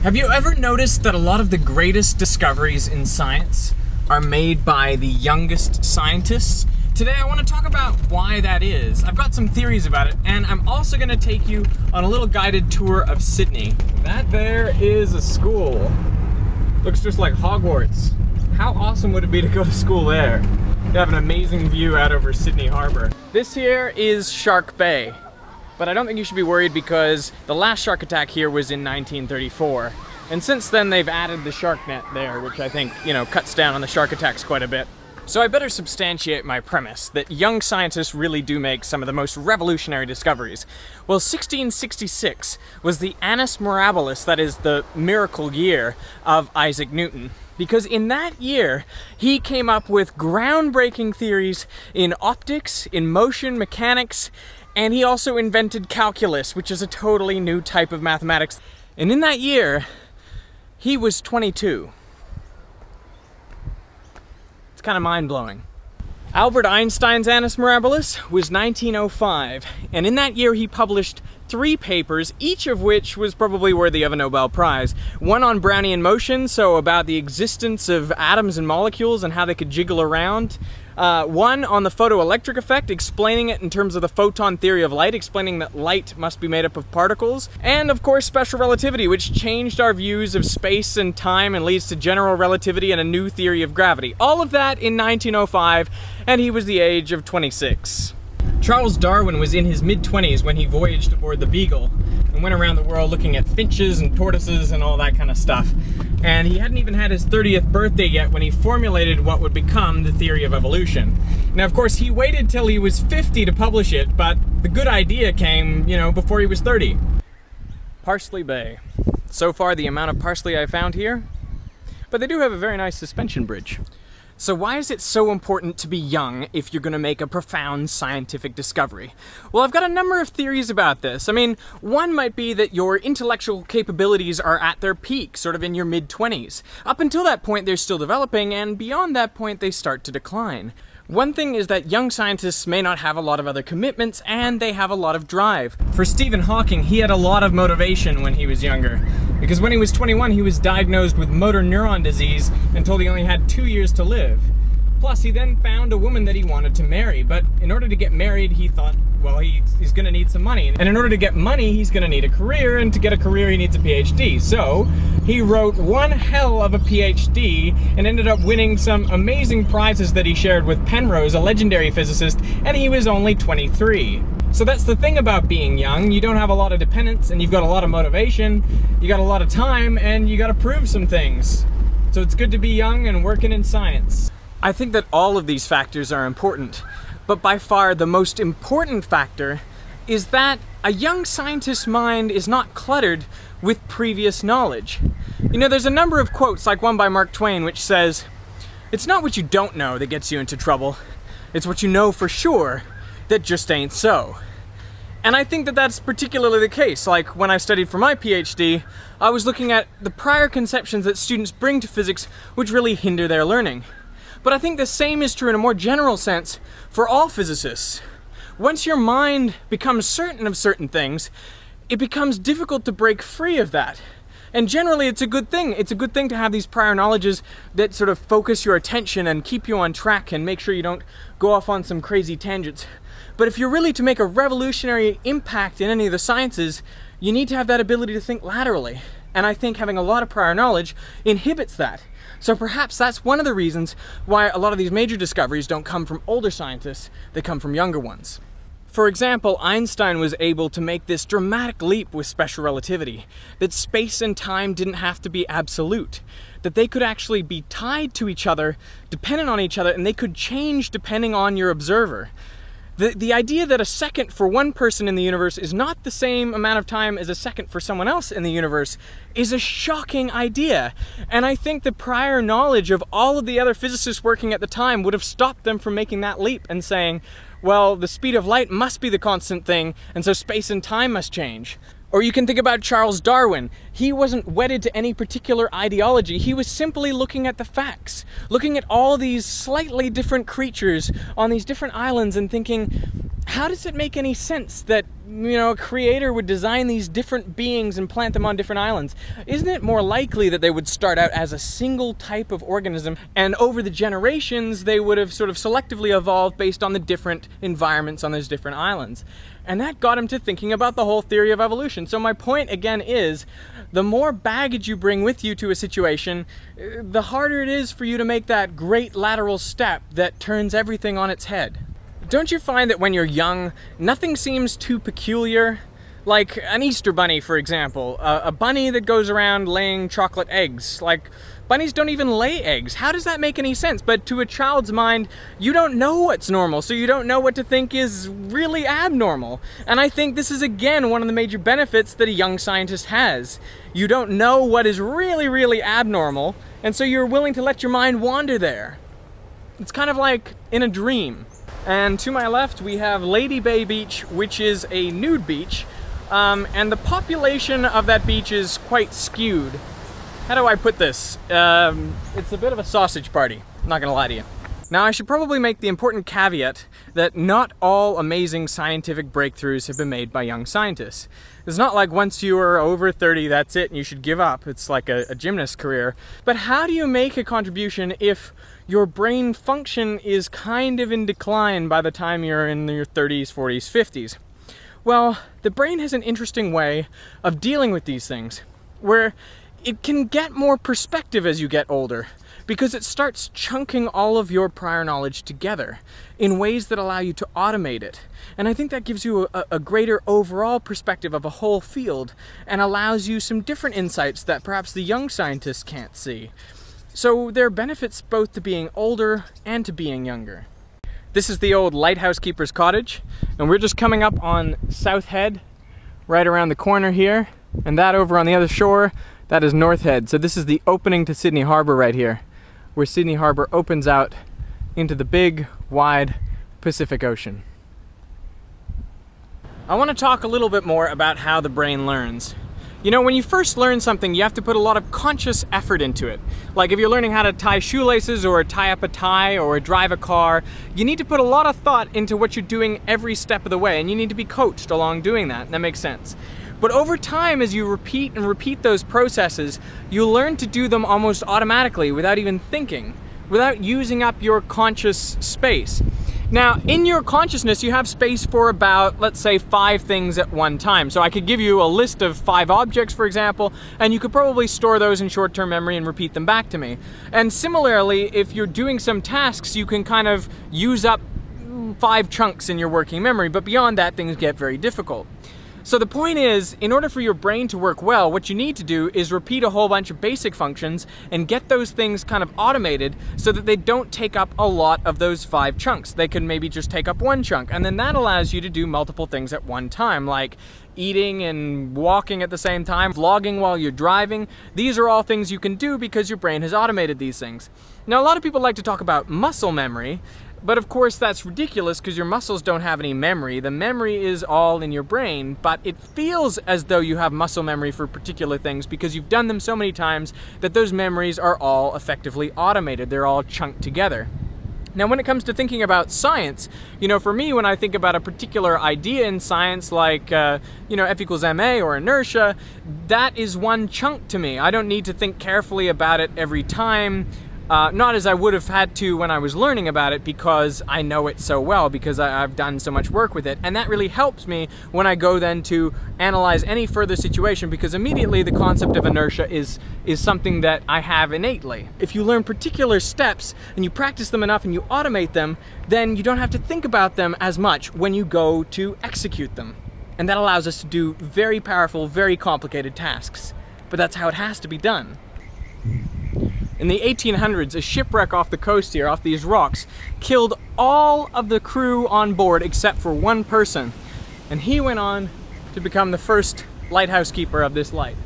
Have you ever noticed that a lot of the greatest discoveries in science are made by the youngest scientists? Today I want to talk about why that is. I've got some theories about it, and I'm also going to take you on a little guided tour of Sydney. That there is a school. Looks just like Hogwarts. How awesome would it be to go to school there? You have an amazing view out over Sydney Harbour. This here is Shark Bay. But I don't think you should be worried because the last shark attack here was in 1934. And since then they've added the shark net there, which I think, cuts down on the shark attacks quite a bit. So I better substantiate my premise that young scientists really do make some of the most revolutionary discoveries. Well, 1666 was the annus mirabilis, that is the miracle year of Isaac Newton. Because in that year, he came up with groundbreaking theories in optics, in motion mechanics, and he also invented calculus, which is a totally new type of mathematics. And in that year, he was 22. It's kind of mind-blowing. Albert Einstein's annus mirabilis was 1905, and in that year he published 3 papers, each of which was probably worthy of a Nobel Prize. One on Brownian motion, so about the existence of atoms and molecules and how they could jiggle around. One on the photoelectric effect, explaining it in terms of the photon theory of light, explaining that light must be made up of particles. And of course special relativity, which changed our views of space and time and leads to general relativity and a new theory of gravity. All of that in 1905, and he was the age of 26. Charles Darwin was in his mid-20s when he voyaged aboard the Beagle and went around the world looking at finches and tortoises and all that kind of stuff. And he hadn't even had his 30th birthday yet when he formulated what would become the theory of evolution. Now, of course, he waited till he was 50 to publish it, but the good idea came, before he was 30. Parsley Bay. So far, the amount of parsley I found here, but they do have a very nice suspension bridge. So why is it so important to be young if you're going to make a profound scientific discovery? Well, I've got a number of theories about this. I mean, one might be that your intellectual capabilities are at their peak, sort of in your mid-20s. Up until that point, they're still developing, and beyond that point, they start to decline. One thing is that young scientists may not have a lot of other commitments, and they have a lot of drive. For Stephen Hawking, he had a lot of motivation when he was younger, because when he was 21, he was diagnosed with motor neuron disease and told he only had 2 years to live. Plus, he then found a woman that he wanted to marry, but in order to get married, he thought, well, he's gonna need some money. And in order to get money, he's gonna need a career, and to get a career, he needs a PhD. So, he wrote one hell of a PhD and ended up winning some amazing prizes that he shared with Penrose, a legendary physicist, and he was only 23. So that's the thing about being young. You don't have a lot of dependence, and you've got a lot of motivation, you got a lot of time, and you gotta prove some things. So it's good to be young and working in science. I think that all of these factors are important, but by far the most important factor is that a young scientist's mind is not cluttered with previous knowledge. There's a number of quotes, like one by Mark Twain, which says, "It's not what you don't know that gets you into trouble, it's what you know for sure that just ain't so." And I think that that's particularly the case. Like when I studied for my PhD, I was looking at the prior conceptions that students bring to physics which really hinder their learning. But I think the same is true in a more general sense for all physicists. Once your mind becomes certain of certain things, it becomes difficult to break free of that. And generally it's a good thing. It's a good thing to have these prior knowledges that sort of focus your attention and keep you on track and make sure you don't go off on some crazy tangents. But if you're really to make a revolutionary impact in any of the sciences, you need to have that ability to think laterally. And I think having a lot of prior knowledge inhibits that. So perhaps that's one of the reasons why a lot of these major discoveries don't come from older scientists, they come from younger ones. For example, Einstein was able to make this dramatic leap with special relativity, that space and time didn't have to be absolute, that they could actually be tied to each other, dependent on each other, and they could change depending on your observer. The idea that a second for one person in the universe is not the same amount of time as a second for someone else in the universe is a shocking idea. And I think the prior knowledge of all of the other physicists working at the time would have stopped them from making that leap and saying, well, the speed of light must be the constant thing, and so space and time must change. Or you can think about Charles Darwin. He wasn't wedded to any particular ideology. He was simply looking at the facts, looking at all these slightly different creatures on these different islands and thinking, how does it make any sense that, a creator would design these different beings and plant them on different islands? Isn't it more likely that they would start out as a single type of organism, and over the generations they would have sort of selectively evolved based on the different environments on those different islands? And that got him to thinking about the whole theory of evolution. So my point again is, the more baggage you bring with you to a situation, the harder it is for you to make that great lateral step that turns everything on its head. Don't you find that when you're young, nothing seems too peculiar? Like an Easter bunny, for example. A bunny that goes around laying chocolate eggs. Like, bunnies don't even lay eggs. How does that make any sense? But to a child's mind, you don't know what's normal, so you don't know what to think is really abnormal. And I think this is, again, one of the major benefits that a young scientist has. You don't know what is really, really abnormal, and so you're willing to let your mind wander there. It's kind of like in a dream. And to my left, we have Lady Bay Beach, which is a nude beach. And the population of that beach is quite skewed. How do I put this? It's a bit of a sausage party, I'm not gonna lie to you. Now, I should probably make the important caveat that not all amazing scientific breakthroughs have been made by young scientists. It's not like once you are over 30, that's it and you should give up. It's like a gymnast career. But how do you make a contribution if your brain function is kind of in decline by the time you're in your 30s, 40s, 50s? Well, the brain has an interesting way of dealing with these things, where it can get more perspective as you get older, because it starts chunking all of your prior knowledge together in ways that allow you to automate it. And I think that gives you a greater overall perspective of a whole field and allows you some different insights that perhaps the young scientists can't see. So there are benefits both to being older and to being younger. This is the old lighthouse keeper's cottage, and we're just coming up on South Head, right around the corner here, and that over on the other shore, that is North Head. So this is the opening to Sydney Harbour right here, where Sydney Harbour opens out into the big, wide Pacific Ocean. I want to talk a little bit more about how the brain learns. You know, when you first learn something, you have to put a lot of conscious effort into it. Like if you're learning how to tie shoelaces or tie up a tie or drive a car, you need to put a lot of thought into what you're doing every step of the way, and you need to be coached along doing that. That makes sense. But over time, as you repeat and repeat those processes, you learn to do them almost automatically without even thinking, without using up your conscious space. Now, in your consciousness, you have space for about, let's say, 5 things at one time. So I could give you a list of 5 objects, for example, and you could probably store those in short-term memory and repeat them back to me. And similarly, if you're doing some tasks, you can kind of use up 5 chunks in your working memory, but beyond that, things get very difficult. So the point is, in order for your brain to work well, what you need to do is repeat a whole bunch of basic functions and get those things kind of automated so that they don't take up a lot of those 5 chunks. They can maybe just take up 1 chunk, and then that allows you to do multiple things at one time, like eating and walking at the same time, vlogging while you're driving. These are all things you can do because your brain has automated these things. Now, a lot of people like to talk about muscle memory, but of course that's ridiculous because your muscles don't have any memory. The memory is all in your brain, but it feels as though you have muscle memory for particular things because you've done them so many times that those memories are all effectively automated. They're all chunked together. Now, when it comes to thinking about science, you know, for me, when I think about a particular idea in science, like, you know, F equals ma or inertia, that is one chunk to me. I don't need to think carefully about it every time. Not as I would have had to when I was learning about it, because I know it so well, because I've done so much work with it. And that really helps me when I go then to analyze any further situation, because immediately the concept of inertia is something that I have innately. If you learn particular steps and you practice them enough and you automate them, then you don't have to think about them as much when you go to execute them. And that allows us to do very powerful, very complicated tasks. But that's how it has to be done. In the 1800s, a shipwreck off the coast here, off these rocks, killed all of the crew on board except for one person. And he went on to become the first lighthouse keeper of this light.